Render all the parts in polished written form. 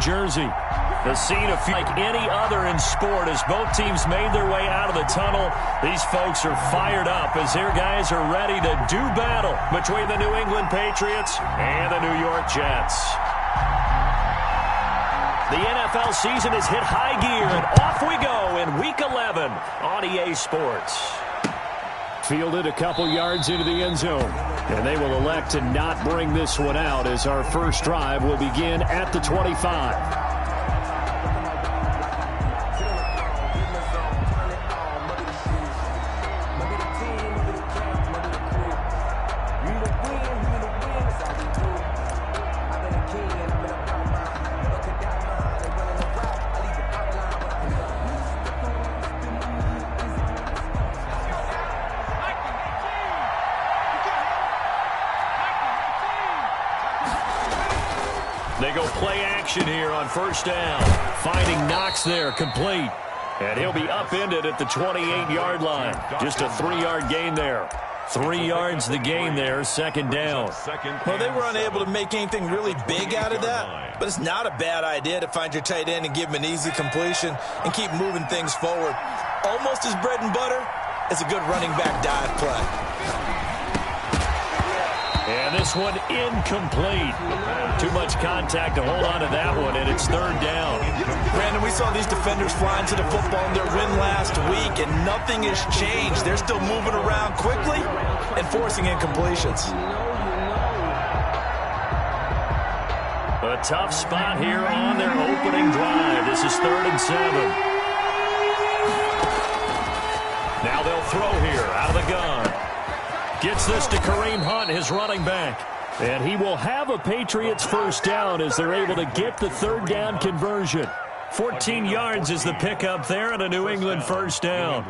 jersey. The scene of like any other in sport as both teams made their way out of the tunnel. These folks are fired up as their guys are ready to do battle between the New England Patriots and the New York Jets. The NFL season has hit high gear, and off we go in Week 11 on EA Sports. Fielded a couple yards into the end zone, and they will elect to not bring this one out as our first drive will begin at the 25. They go play action here on first down. Finding Knox there, complete. And he'll be upended at the 28-yard line. Just a 3-yard gain there. 3 yards the gain there, second down. Well, they were unable to make anything really big out of that, but it's not a bad idea to find your tight end and give him an easy completion and keep moving things forward. Almost as bread and butter as a good running back dive play. And this one incomplete. Too much contact to hold on to that one, and it's third down. Brandon, we saw these defenders flying to the football in their win last week, and nothing has changed. They're still moving around quickly and forcing incompletions. A tough spot here on their opening drive. This is 3rd and 7. Now they'll throw here out of the gun. Gets this to Kareem Hunt, his running back. And he will have a Patriots first down as they're able to get the third down conversion. 14 yards is the pickup there and a New England first down.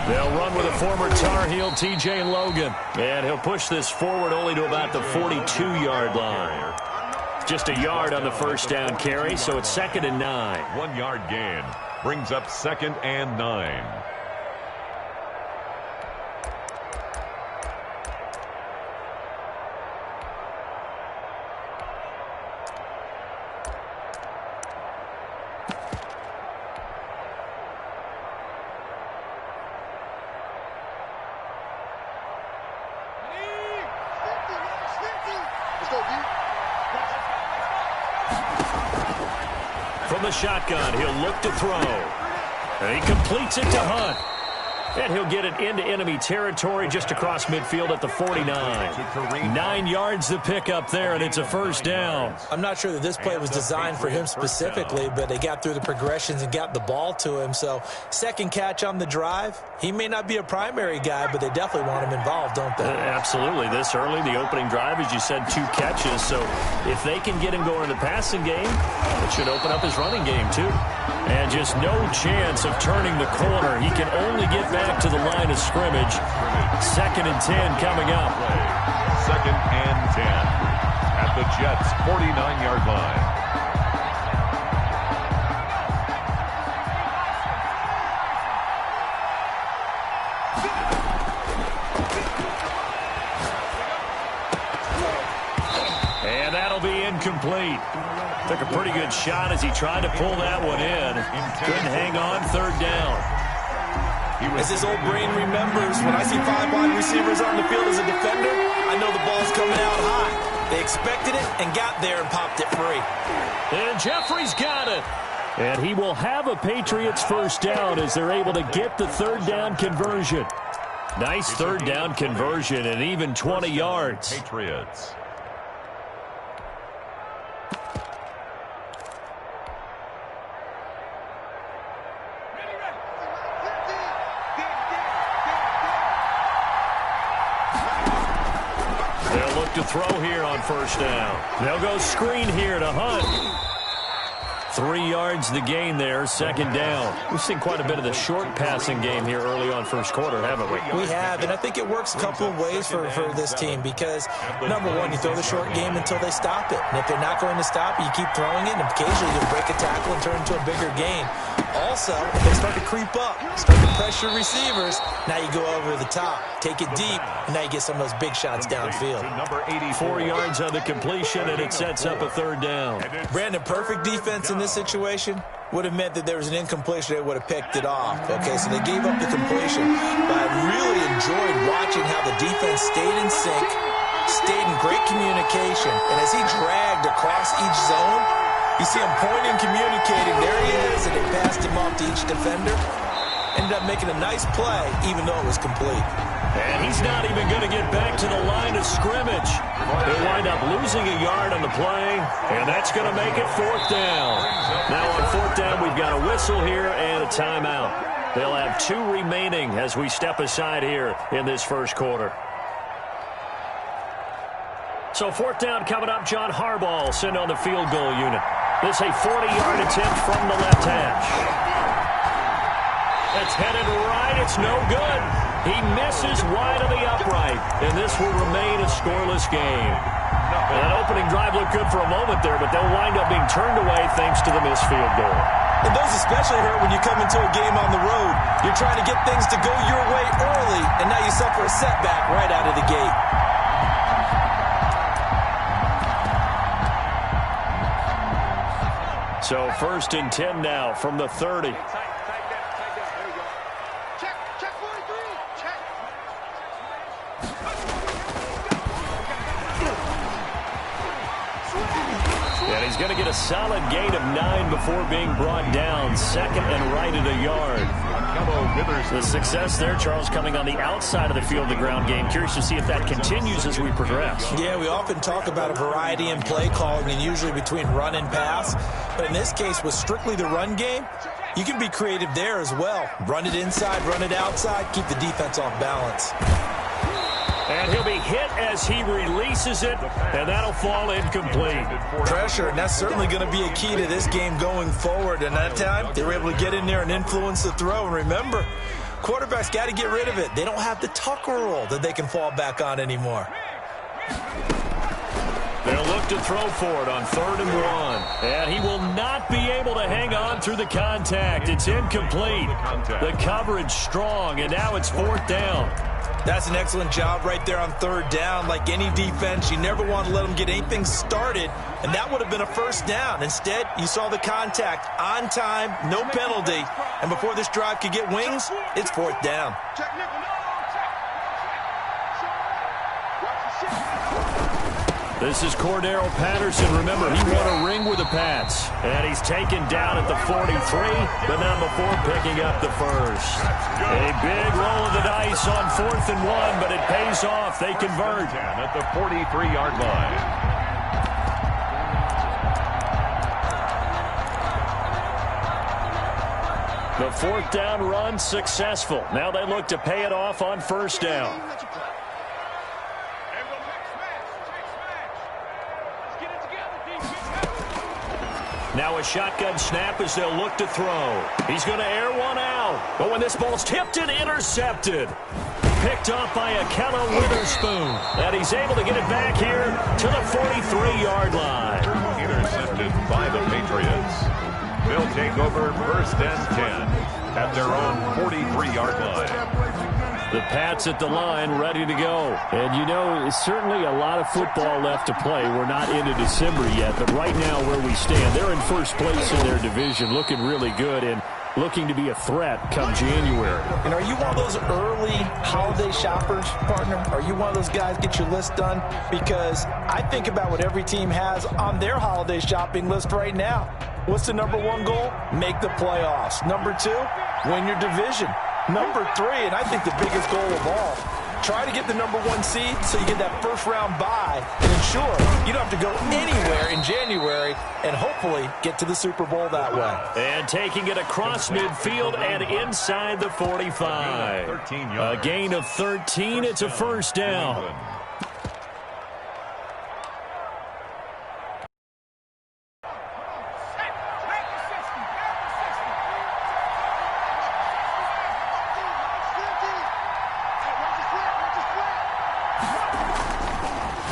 They'll run with a former Tar Heel, T.J. Logan. And he'll push this forward only to about the 42-yard line. Just a yard on the first down carry, so it's 2nd and 9. 1-yard gain brings up 2nd and 9. From the shotgun, he'll look to throw. And he completes it to Hunt. And he'll get it into enemy territory just across midfield at the 49. 9 yards the pickup there, and it's a first down. I'm not sure that this play was designed for him specifically, but they got through the progressions and got the ball to him. So, second catch on the drive. He may not be a primary guy, but they definitely want him involved, don't they? Absolutely. This early, the opening drive, as you said, 2 catches. So, if they can get him going in the passing game, it should open up his running game, too. And just no chance of turning the corner. He can only get back to the line of scrimmage. 2nd and 10 coming up. 2nd and 10 at the Jets' 49-yard line. And that'll be incomplete. Took a pretty good shot as he tried to pull that one in. Couldn't hang on, 3rd down. As his old brain remembers, when I see 5 wide receivers on the field as a defender, I know the ball's coming out high. They expected it and got there and popped it free. And Jeffrey's got it. And he will have a Patriots first down as they're able to get the 3rd down conversion. Nice 3rd down conversion and even 20 yards. Patriots. To throw here on first down. They'll go screen here to Hunt. 3 yards the gain there, second down. We've seen quite a bit of the short passing game here early on first quarter, haven't we? We have, and I think it works a couple of ways for this team because, number one, you throw the short game until they stop it. And if they're not going to stop it, you keep throwing it, and occasionally you'll break a tackle and turn it into a bigger gain. Also, if they start to creep up, start to pressure receivers, now you go over the top, take it deep, and now you get some of those big shots downfield. 4 yards on the completion, and it sets up a third down. Brandon, perfect defense in this situation would have meant that there was an incompletion. They would have picked it off. Okay, so they gave up the completion. But I really enjoyed watching how the defense stayed in sync, stayed in great communication, and as he dragged across each zone, you see him pointing, communicating. There he is, and they passed him off to each defender. Ended up making a nice play, even though it was complete. And he's not even going to get back to the line of scrimmage. They wind up losing a yard on the play, and that's going to make it fourth down. Now on fourth down, we've got a whistle here and a timeout. They'll have 2 remaining as we step aside here in this first quarter. So fourth down coming up. John Harbaugh sent on the field goal unit. This a 40-yard attempt from the left hash. It's headed right. It's no good. He misses wide of the upright, and this will remain a scoreless game. That opening drive looked good for a moment there, but they'll wind up being turned away thanks to the missed field goal. And those especially hurt when you come into a game on the road. You're trying to get things to go your way early, and now you suffer a setback right out of the gate. So 1st and 10 now from the 30. And he's going to get a solid gain of 9 before being brought down. Second and right at a yard. The success there, Charles, coming on the outside of the field, the ground game. Curious to see if that continues as we progress. Yeah, we often talk about a variety in play calling and usually between run and pass. But in this case, with strictly the run game, you can be creative there as well. Run it inside, run it outside, keep the defense off balance. And he'll be hit as he releases it, and that'll fall incomplete. Pressure, and that's certainly going to be a key to this game going forward. And that time, they were able to get in there and influence the throw. And remember, quarterbacks got to get rid of it. They don't have the Tucker rule that they can fall back on anymore. They'll look to throw for it on 3rd and 1. And he will not be able to hang on through the contact. It's incomplete. The coverage strong, and now it's 4th down. That's an excellent job right there on 3rd down. Like any defense, you never want to let them get anything started, and that would have been a 1st down. Instead, you saw the contact on time, no penalty, and before this drive could get wings, it's 4th down. This is Cordero Patterson. Remember, he won a ring with the Pats. And he's taken down at the 43, but not before picking up the first. A big roll of the dice on 4th and 1, but it pays off. They convert. At the 43-yard line. The 4th down run successful. Now they look to pay it off on 1st down. Now a shotgun snap as they'll look to throw. He's going to air one out. But when this ball's tipped and intercepted. Picked off by Ahkello Witherspoon. And he's able to get it back here to the 43-yard line. Intercepted by the Patriots. They'll take over 1st and 10 at their own 43-yard line. The Pats at the line, ready to go. And, you know, certainly a lot of football left to play. We're not into December yet, but right now where we stand, they're in first place in their division, looking really good and looking to be a threat come January. And are you one of those early holiday shoppers, partner? Are you one of those guys get your list done? Because I think about what every team has on their holiday shopping list right now. What's the number 1 goal? Make the playoffs. Number 2, win your division. Number 3, and I think the biggest goal of all, try to get the number 1 seed so you get that first-round bye and ensure you don't have to go anywhere in January and hopefully get to the Super Bowl that way. And taking it across midfield and inside the 45. A gain of 13. It's a 1st down.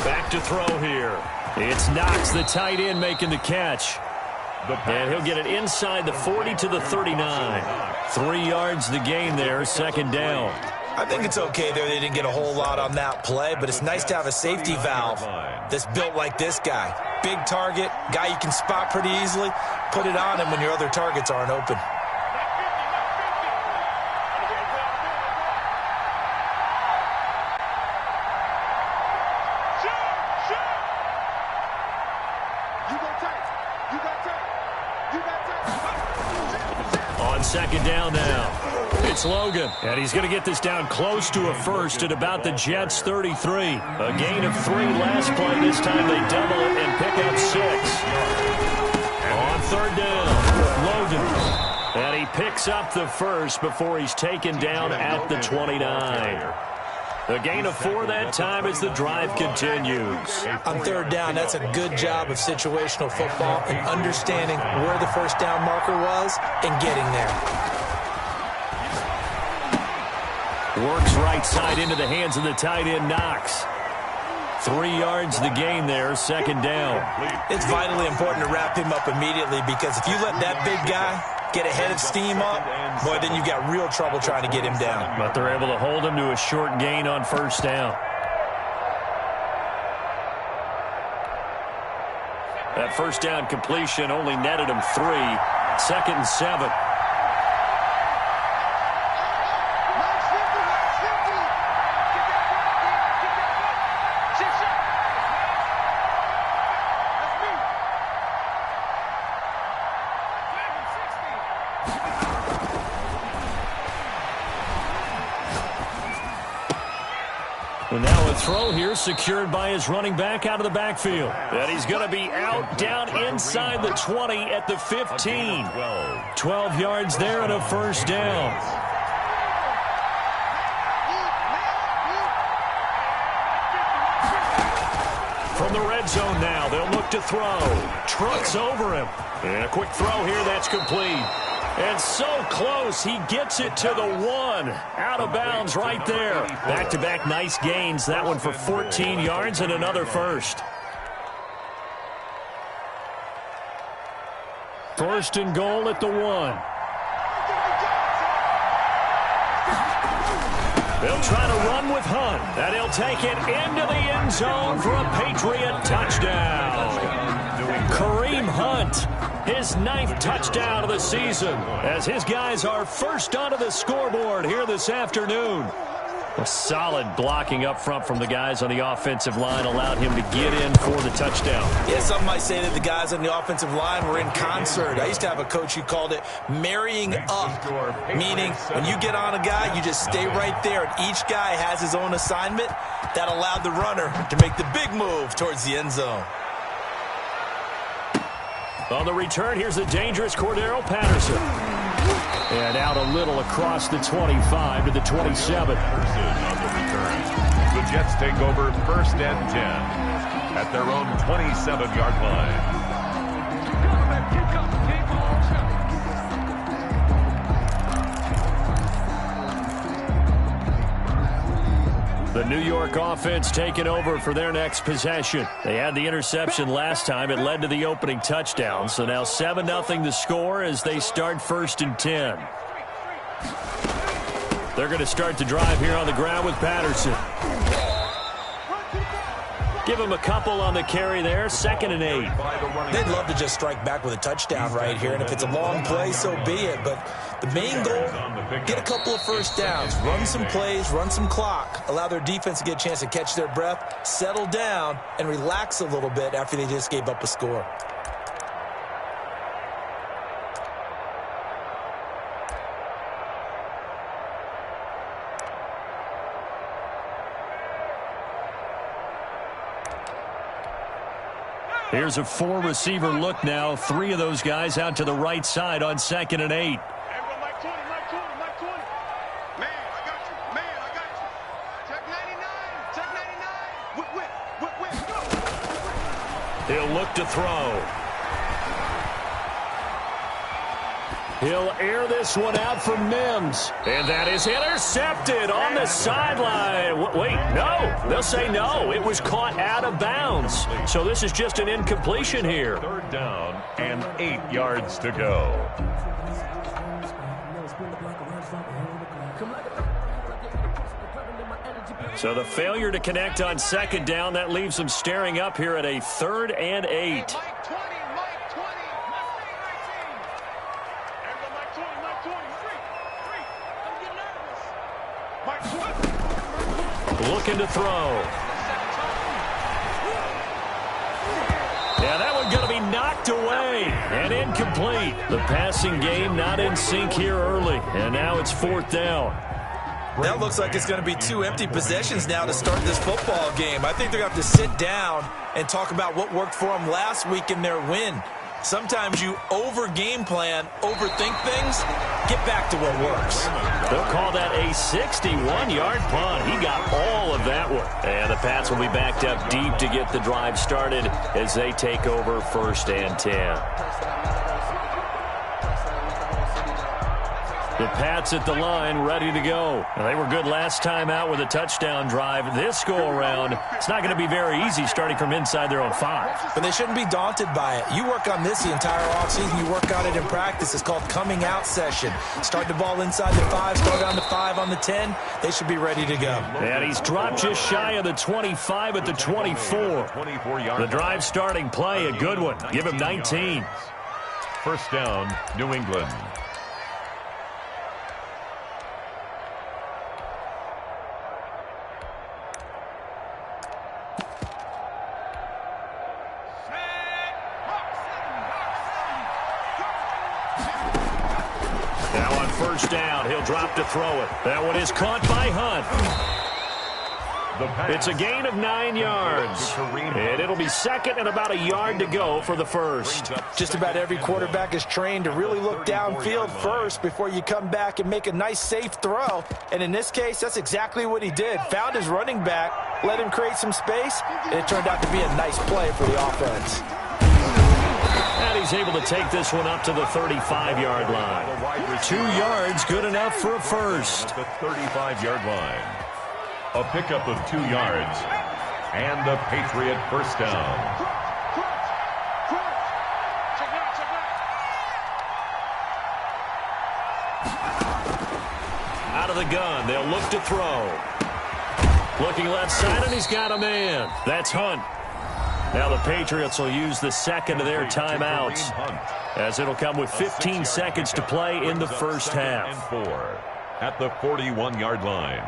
Back to throw here. It's Knox, the tight end, making the catch. And he'll get it inside the 40 to the 39. 3 yards the gain there, second down. I think it's okay there. They didn't get a whole lot on that play, but it's nice to have a safety valve that's built like this guy. Big target, guy you can spot pretty easily. Put it on him when your other targets aren't open. On second down now. It's Logan, and he's going to get this down close to a first at about the Jets' 33. A gain of 3 last play. This time they double it and pick up 6. On third down, Logan. And he picks up the first before he's taken down at the 29. A gain of 4 that time as the drive continues. On third down, that's a good job of situational football and understanding where the first down marker was and getting there. Works right side into the hands of the tight end, Knox. 3 yards the gain there, second down. It's vitally important to wrap him up immediately because if you let that big guy get ahead of steam up, boy, then you've got real trouble trying to get him down. But they're able to hold him to a short gain on first down. That first down completion only netted him 3. Second and 7. And now a throw here secured by his running back out of the backfield. And he's going to be out down inside the 20 at the 15. 12 yards there and a first down. From the red zone now, they'll look to throw. Trucks over him. And a quick throw here, that's complete. And so close, he gets it to the 1. Out of bounds right there. Back-to-back nice gains. That one for 14 yards and another first. First and goal at the 1. They'll try to run with Hunt. And he'll take it into the end zone for a Patriot touchdown. Kareem Hunt. His 9th touchdown of the season as his guys are first onto the scoreboard here this afternoon. A solid blocking up front from the guys on the offensive line allowed him to get in for the touchdown. Yeah, some might say that the guys on the offensive line were in concert. I used to have a coach who called it marrying up, meaning when you get on a guy, you just stay right there, and each guy has his own assignment. That allowed the runner to make the big move towards the end zone. On the return, here's the dangerous Cordero Patterson. And out a little across the 25 to the 27. On the return, the Jets take over first and 10 at their own 27-yard line. The New York offense taking over for their next possession. They had the interception last time. It led to the opening touchdown. So now 7-0 the score as they start first and 10. They're going to start the drive here on the ground with Patterson. Give him a couple on the carry there. 2nd and 8. They'd love to just strike back with a touchdown right here, and if it's a long play, so be it. But the main goal, get a couple of first downs, run some plays, run some clock, allow their defense to get a chance to catch their breath, settle down, and relax a little bit after they just gave up a score. Here's a 4-receiver look now. 3 of those guys out to the right side on 2nd and 8. He'll look to throw. He'll air this one out for Mims. And that is intercepted on the sideline. Wait, no. They'll say no. It was caught out of bounds. So this is just an incompletion here. Third down and 8 yards to go. So the failure to connect on second down, that leaves them staring up here at a 3rd and 8. Looking to throw. Yeah, that one's going to be knocked away and incomplete. The passing game not in sync here early, and now it's 4th down. That looks like it's going to be 2 empty possessions now to start this football game. I think they're going to have to sit down and talk about what worked for them last week in their win. Sometimes you over-game plan, overthink things, get back to what works. They'll call that a 61-yard punt. He got all of that one. And the Pats will be backed up deep to get the drive started as they take over 1st and 10. The Pats at the line, ready to go. Well, they were good last time out with a touchdown drive. This go-around, it's not going to be very easy starting from inside their own 5. But they shouldn't be daunted by it. You work on this the entire offseason. You work on it in practice. It's called coming out session. Start the ball inside the 5, start on the 5 on the 10. They should be ready to go. And he's dropped just shy of the 25 at the 24. The drive starting play, a good one. Give him 19. First down, New England. First down. He'll drop to throw it. That one is caught by Hunt. It's a gain of 9 yards. And it'll be 2nd and about a yard to go for the first. Just about every quarterback is trained to really look downfield first before you come back and make a nice, safe throw. And in this case, that's exactly what he did. Found his running back, let him create some space, and it turned out to be a nice play for the offense. And he's able to take this one up to the 35-yard line. 2 yards, good enough for a first. At the 35-yard line. A pickup of 2 yards. And the Patriot first down. Out of the gun, they'll look to throw. Looking left side, and he's got a man. That's Hunt. Now the Patriots will use the second of their timeouts, as it'll come with 15 seconds to play in the first half. And 4 at the 41-yard line.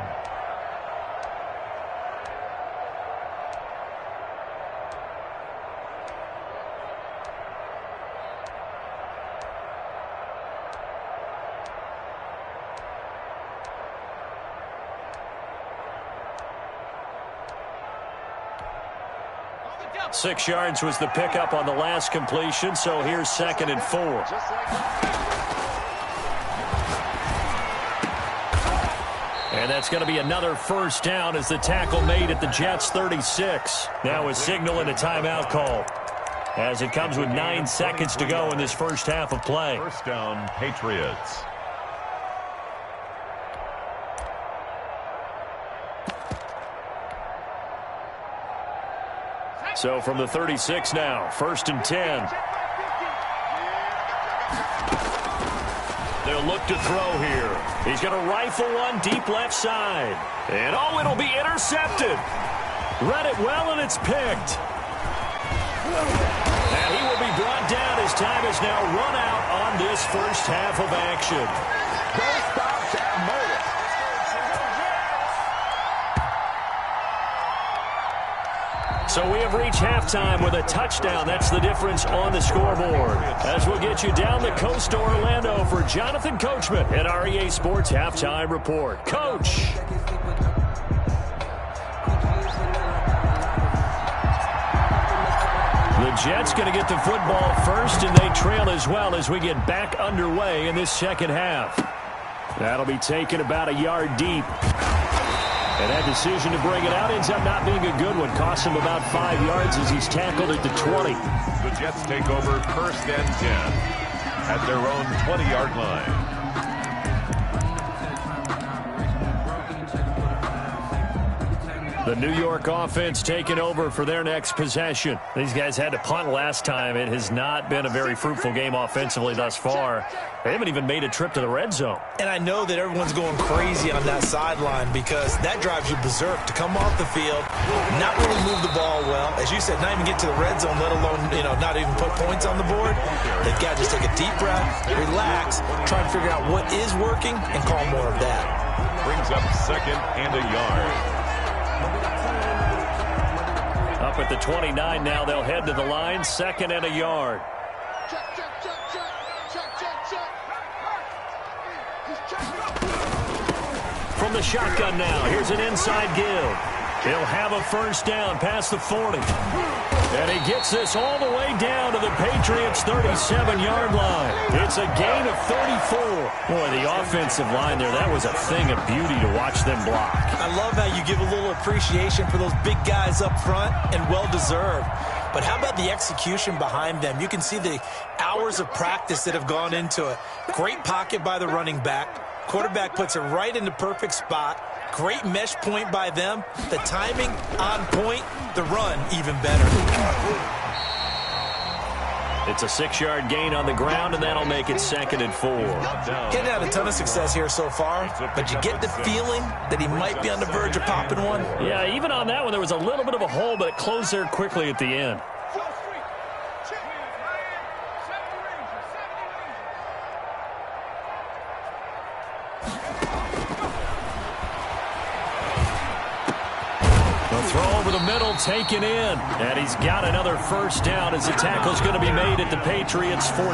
Six yards was the pickup on the last completion, so here's 2nd and 4. And that's going to be another first down as the tackle made at the Jets' 36. Now a signal and a timeout call, as it comes with 9 seconds to go in this first half of play. First down, Patriots. So from the 36 now, 1st and 10. They'll look to throw here. He's going to rifle one deep left side. And oh, it'll be intercepted. Read it well, and it's picked. And he will be brought down as time has now run out on this first half of action. Don't stop, Sam Murray. So we have reached halftime with a touchdown. That's the difference on the scoreboard. As we'll get you down the coast to Orlando for Jonathan Coachman at REA Sports Halftime Report. Coach. The Jets going to get the football first, and they trail as well as we get back underway in this second half. That'll be taken about a yard deep. And that decision to bring it out ends up not being a good one. Costs him about 5 yards as he's tackled at the 20. The Jets take over 1st and 10. at their own 20-yard line. The New York offense taking over for their next possession. These guys had to punt last time. It has not been a very fruitful game offensively thus far. They haven't even made a trip to the red zone. And I know that everyone's going crazy on that sideline because that drives you berserk to come off the field, not really move the ball well. As you said, not even get to the red zone, let alone, not even put points on the board. They've got to just take a deep breath, relax, try and figure out what is working, and call more of that. Brings up 2nd and a yard. Up at the 29 now, they'll head to the line, 2nd and a yard. From the shotgun now, here's an inside give. He'll have a first down past the 40. And he gets this all the way down to the Patriots' 37-yard line. It's a gain of 34. Boy, the offensive line there, that was a thing of beauty to watch them block. I love how you give a little appreciation for those big guys up front, and well-deserved. But how about the execution behind them? You can see the hours of practice that have gone into it. Great pocket by the running back. Quarterback puts it right in the perfect spot. Great mesh point by them. The timing on point. The run even better. It's a 6-yard gain on the ground, and that'll make it 2nd and 4. Hadn't had a ton of success here so far, but you get the feeling that he might be on the verge of popping one. Yeah, even on that one, there was a little bit of a hole, but it closed there quickly at the end. Throw over the middle, taken in. And he's got another first down as the tackle's going to be made at the Patriots' 14.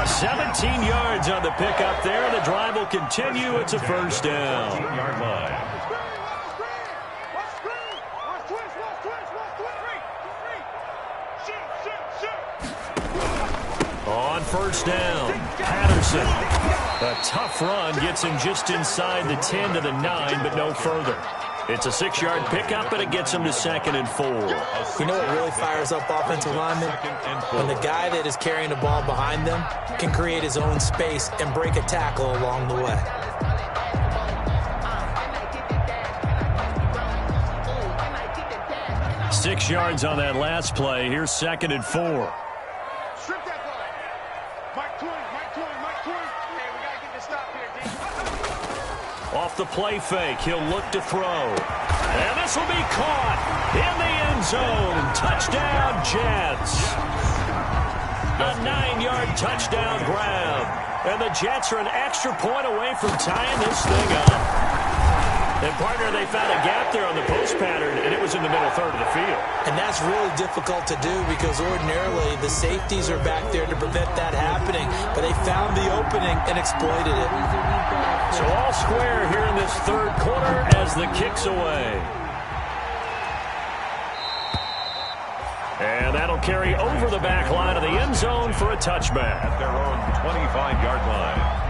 17 yards on the pickup there. The drive will continue. It's a first down. On first down, Patterson. A tough run gets him just inside the 10 to the 9, but no further. It's a 6-yard pickup, and it gets him to 2nd and 4. You know what really fires up offensive linemen? When the guy that is carrying the ball behind them can create his own space and break a tackle along the way. Six yards on that last play. Here's 2nd and 4. Off the play fake, he'll look to throw. And this will be caught in the end zone. Touchdown, Jets. A 9-yard touchdown grab. And the Jets are an extra point away from tying this thing up. And, partner, they found a gap there on the post pattern, and it was in the middle third of the field. And that's really difficult to do because ordinarily the safeties are back there to prevent that happening. But they found the opening and exploited it. So all square here in this third quarter as the kick's away. And that'll carry over the back line of the end zone for a touchback. At their own 25-yard line.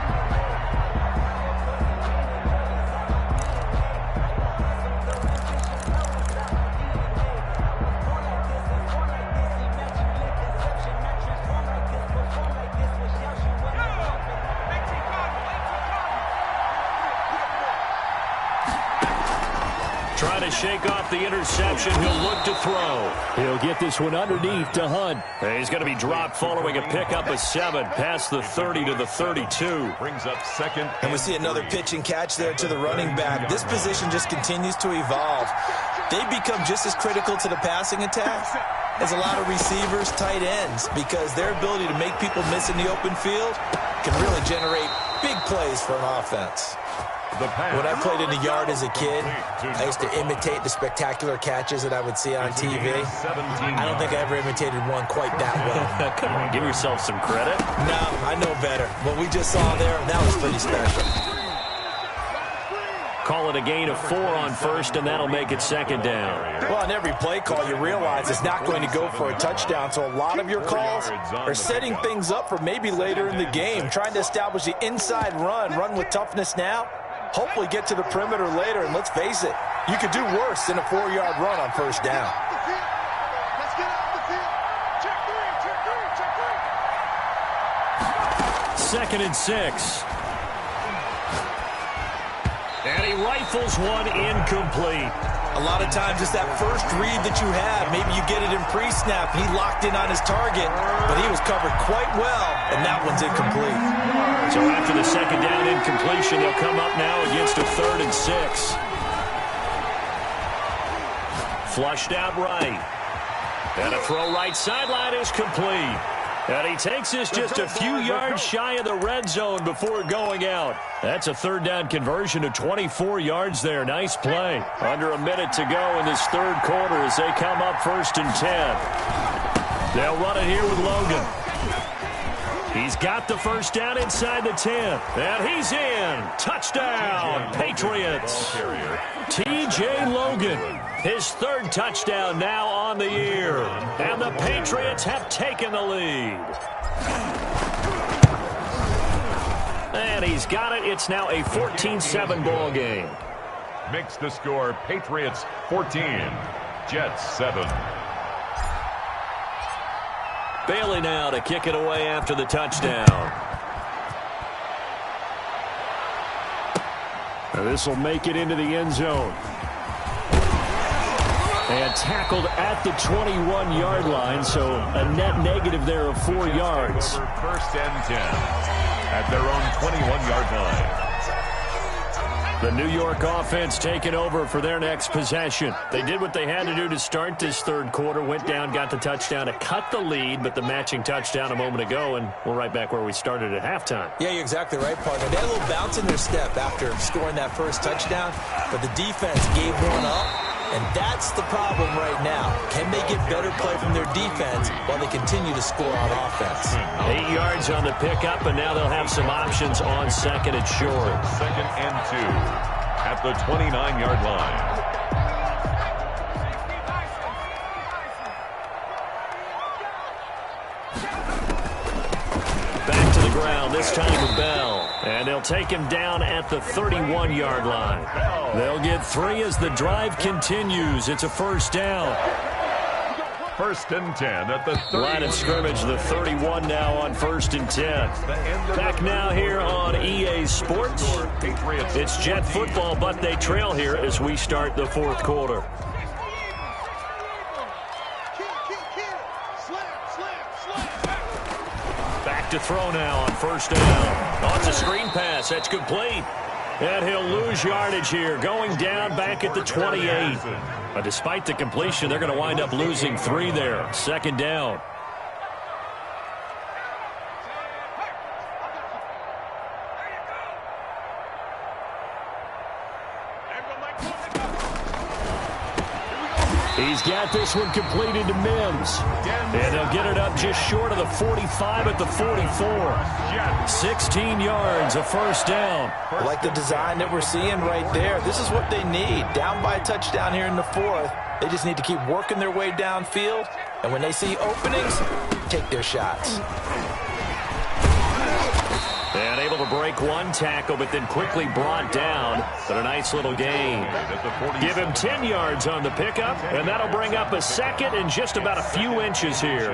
Trying to shake off the interception. He'll look to throw. He'll get this one underneath to Hunt. He's going to be dropped following a pickup of 7 past the 30 to the 32. Brings up 2nd. And we see another pitch and catch there to the running back. This position just continues to evolve. They become just as critical to the passing attack as a lot of receivers, tight ends, because their ability to make people miss in the open field can really generate big plays for an offense. When I played in the yard as a kid, I used to imitate the spectacular catches that I would see on TV. I don't think I ever imitated one quite that well. Come on, give yourself some credit. No, I know better. What we just saw there, that was pretty special. Call it a gain of 4 on first, and that'll make it 2nd down. Well, on every play call, you realize it's not going to go for a touchdown, so a lot of your calls are setting things up for maybe later in the game, trying to establish the inside run with toughness now, hopefully get to the perimeter later, and let's face it, you could do worse than a 4-yard run on first down. 2nd and 6. And he rifles one incomplete. A lot of times it's that first read that you have. Maybe you get it in pre-snap. He locked in on his target, but he was covered quite well, and that one's incomplete. So after the 2nd down incompletion, they'll come up now against a 3rd and 6. Flushed out right. And a throw right sideline is complete. And he takes this just a few yards shy of the red zone before going out. That's a 3rd down conversion of 24 yards there. Nice play. Under a minute to go in this 3rd quarter as they come up 1st and 10. They'll run it here with Logan. He's got the 1st down inside the 10. And he's in. Touchdown, Patriots. T.J. Logan. His 3rd touchdown now on the year. And the Patriots have taken the lead. And he's got it. It's now a 14-7 ball game. Makes the score Patriots 14, Jets 7. Bailey now to kick it away after the touchdown. This will make it into the end zone. And tackled at the 21-yard line, so a net negative there of 4 yards. 1st and 10 at their own 21-yard line. The New York offense taking over for their next possession. They did what they had to do to start this 3rd quarter, went down, got the touchdown to cut the lead, but the matching touchdown a moment ago, and we're right back where we started at halftime. Yeah, you're exactly right, partner. They had a little bounce in their step after scoring that 1st touchdown, but the defense gave one up. And that's the problem right now. Can they get better play from their defense while they continue to score on offense? 8 yards on the pickup, and now they'll have some options on 2nd and short. 2nd and 2 at the 29-yard line. Back to the ground, this time with Bell. And they'll take him down at the 31-yard line. They'll get 3 as the drive continues. It's a 1st down. 1st and 10 at the line of scrimmage, the 31 now on 1st and 10. Back now here on EA Sports. It's Jet football, but they trail here as we start the 4th quarter. Back to throw now on 1st down. Oh, it's a screen pass. That's complete. And he'll lose yardage here, going down back at the 28. But despite the completion, they're going to wind up losing 3 there. 2nd down. He's got this one completed to Mims. And they'll get it up just short of the 45 at the 44. 16 yards, a 1st down. I like the design that we're seeing right there. This is what they need. Down by a touchdown here in the 4th. They just need to keep working their way downfield. And when they see openings, take their shots. And able to break one tackle, but then quickly brought down. But a nice little gain. Give him 10 yards on the pickup, and that'll bring up a 2nd and just about a few inches here.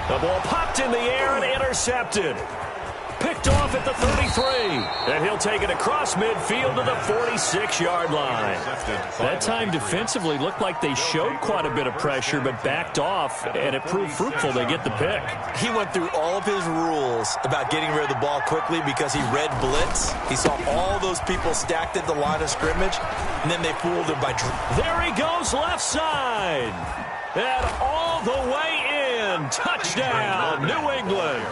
The ball popped in the air and intercepted. Picked off at the 33. And he'll take it across midfield to the 46-yard line. That time defensively looked like they showed quite a bit of pressure but backed off, and it proved fruitful. They get the pick. He went through all of his rules about getting rid of the ball quickly because he read blitz. He saw all those people stacked at the line of scrimmage, and then they fooled him by... There he goes left side. And all the way in. Touchdown, New England.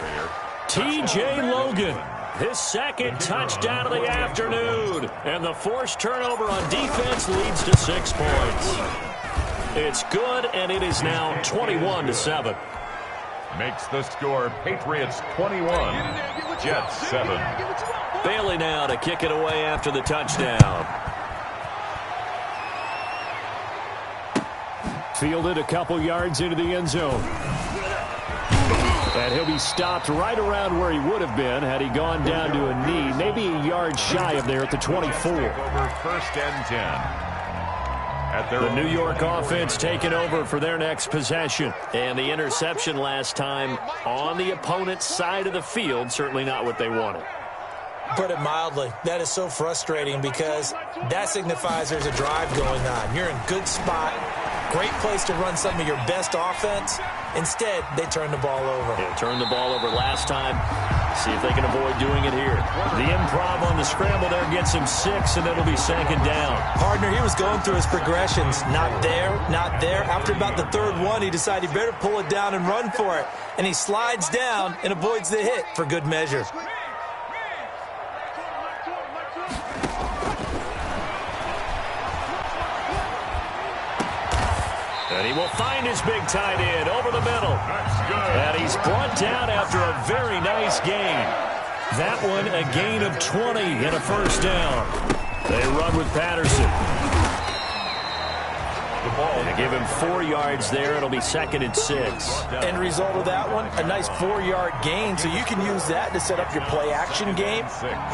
T.J. Logan, his 2nd touchdown of the afternoon. And the forced turnover on defense leads to 6 points. It's good, and it is now 21-7. Makes the score Patriots 21, Jets 7. Bailey now to kick it away after the touchdown. Fielded a couple yards into the end zone. And he'll be stopped right around where he would have been had he gone down to a knee, maybe a yard shy of there at the 24. Over first and 10. The New York offense taking over for their next possession. And the interception last time on the opponent's side of the field, certainly not what they wanted. Put it mildly, that is so frustrating because that signifies there's a drive going on. You're in good spot, great place to run some of your best offense. Instead, they turn the ball over. They turned the ball over last time. See if they can avoid doing it here. The improv on the scramble there gets him 6, and it'll be second down. Partner, he was going through his progressions. Not there, not there. After about the third one, he decided he better pull it down and run for it. And he slides down and avoids the hit for good measure. And he will find his big tight end over the middle. That's good. And he's brought down after a very nice gain. That one a gain of 20 and a first down. They run with Patterson. They give him 4 yards there. It'll be second and 6. End result of that one, a nice 4-yard gain. So you can use that to set up your play-action game,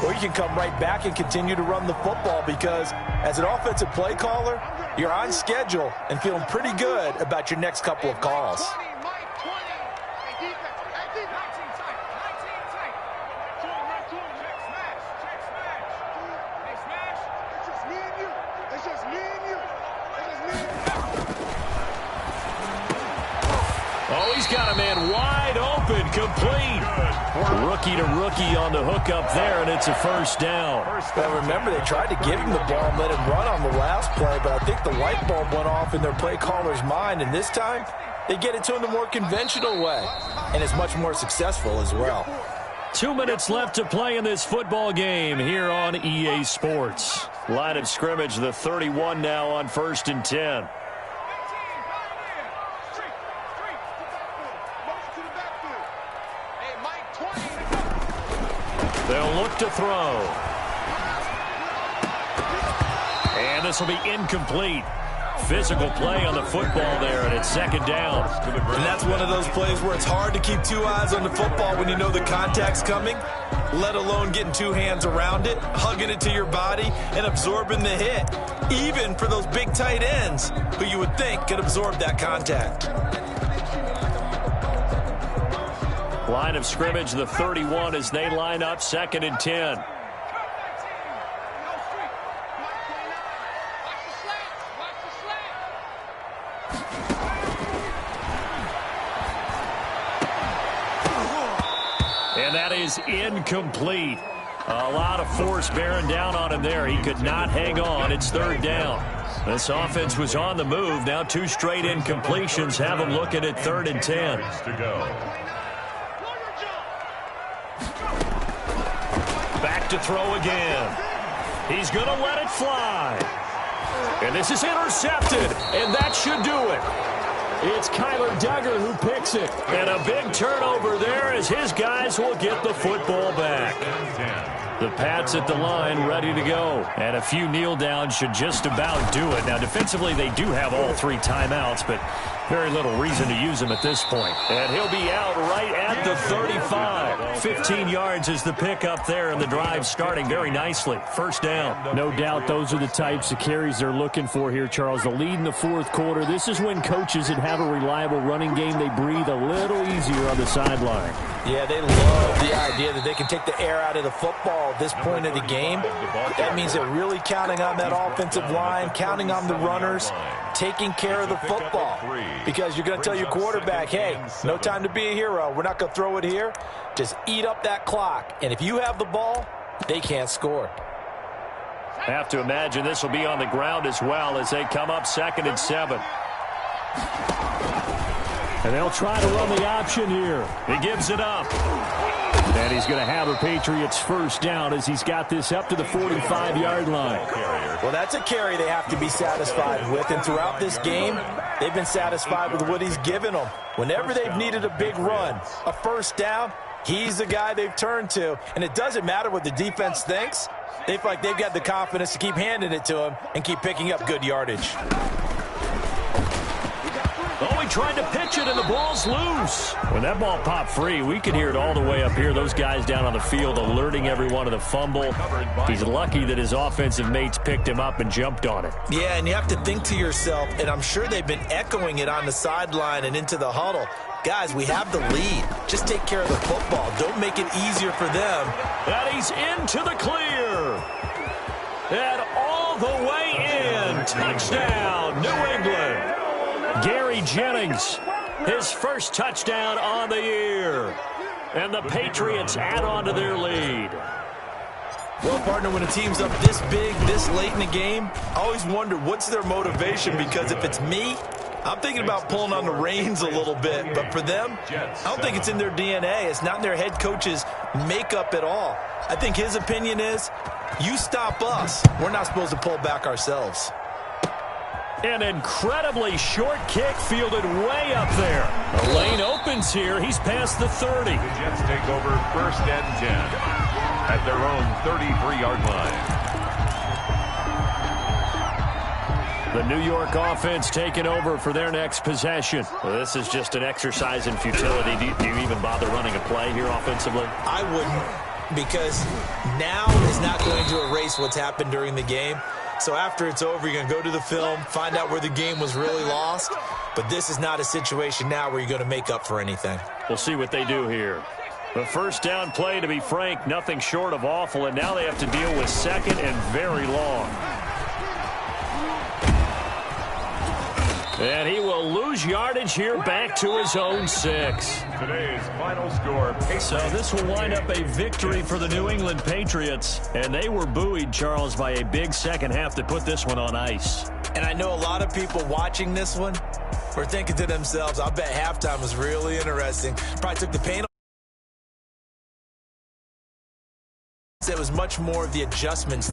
or you can come right back and continue to run the football because as an offensive play caller, you're on schedule and feeling pretty good about your next couple of calls. Oh, he's got a man wide open, complete. Rookie to rookie on the hook up there, and it's a first down. Well, remember, they tried to give him the ball and let him run on the last play, but I think the light bulb went off in their play caller's mind, and this time they get it to him the more conventional way, and it's much more successful as well. 2 minutes left to play in this football game here on EA Sports. Line of scrimmage, the 31 now on first and 10. They'll look to throw. And this will be incomplete. Physical play on the football there, and it's second down. And that's one of those plays where it's hard to keep 2 eyes on the football when you know the contact's coming, let alone getting 2 hands around it, hugging it to your body, and absorbing the hit, even for those big tight ends who you would think could absorb that contact. Line of scrimmage, the 31, as they line up second and 10. And that is incomplete. A lot of force bearing down on him there. He could not hang on. It's third down. This offense was on the move. Now 2 straight incompletions have them looking at third and 10. To go. Back to throw again. He's going to let it fly. And this is intercepted, and that should do it. It's Kyler Duggar who picks it. And a big turnover there as his guys will get the football back. The Pats at the line ready to go. And a few kneel downs should just about do it. Now, defensively, they do have all 3 timeouts, but very little reason to use them at this point. And he'll be out right at the 35. 15 yards is the pickup there, and the drive starting very nicely. First down. No doubt those are the types of carries they're looking for here, Charles. The lead in the fourth quarter. This is when coaches that have a reliable running game, they breathe a little easier on the sideline. Yeah, they love the idea that they can take the air out of the football at this point of the game. That means they're really counting on that offensive line, counting on the runners, taking care of the football. Because you're going to tell your quarterback, hey, no time to be a hero. We're not going to throw it here. Just eat up that clock. And if you have the ball, they can't score. I have to imagine this will be on the ground as well as they come up second and 7. And they'll try to run the option here. He gives it up. And he's going to have a Patriots first down as he's got this up to the 45-yard line. Well, that's a carry they have to be satisfied with. And throughout this game, they've been satisfied with what he's given them. Whenever they've needed a big run, a first down, he's the guy they've turned to. And it doesn't matter what the defense thinks. They feel like they've got the confidence to keep handing it to him and keep picking up good yardage. Oh, he tried to pitch it, and the ball's loose. When that ball popped free, we could hear it all the way up here. Those guys down on the field alerting everyone of the fumble. He's lucky that his offensive mates picked him up and jumped on it. Yeah, and you have to think to yourself, and I'm sure they've been echoing it on the sideline and into the huddle. Guys, we have the lead. Just take care of the football. Don't make it easier for them. And he's into the clear. And all the way in. Touchdown, New England. Gary Jennings, his first touchdown on the year. And the Patriots add on to their lead. Well, partner, when a team's up this big, this late in the game, I always wonder what's their motivation, because if it's me, I'm thinking about pulling on the reins a little bit. But for them, I don't think it's in their DNA. It's not in their head coach's makeup at all. I think his opinion is, you stop us. We're not supposed to pull back ourselves. An incredibly short kick fielded way up there. The lane opens here. He's past the 30. The Jets take over 1st and 10 at their own 33-yard line. The New York offense taking over for their next possession. Well, this is just an exercise in futility. Do you even bother running a play here offensively? I wouldn't, because now is not going to erase what's happened during the game. So after it's over, you're going to go to the film, find out where the game was really lost. But this is not a situation now where you're going to make up for anything. We'll see what they do here. The first down play, to be frank, nothing short of awful. And now they have to deal with 2nd and very long. And he will lose yardage here back to his own 6. Today's final score. So this will wind up a victory for the New England Patriots. And they were buoyed, Charles, by a big second half to put this one on ice. And I know a lot of people watching this one were thinking to themselves, I bet halftime was really interesting. Probably took the pain. It was much more of the adjustments.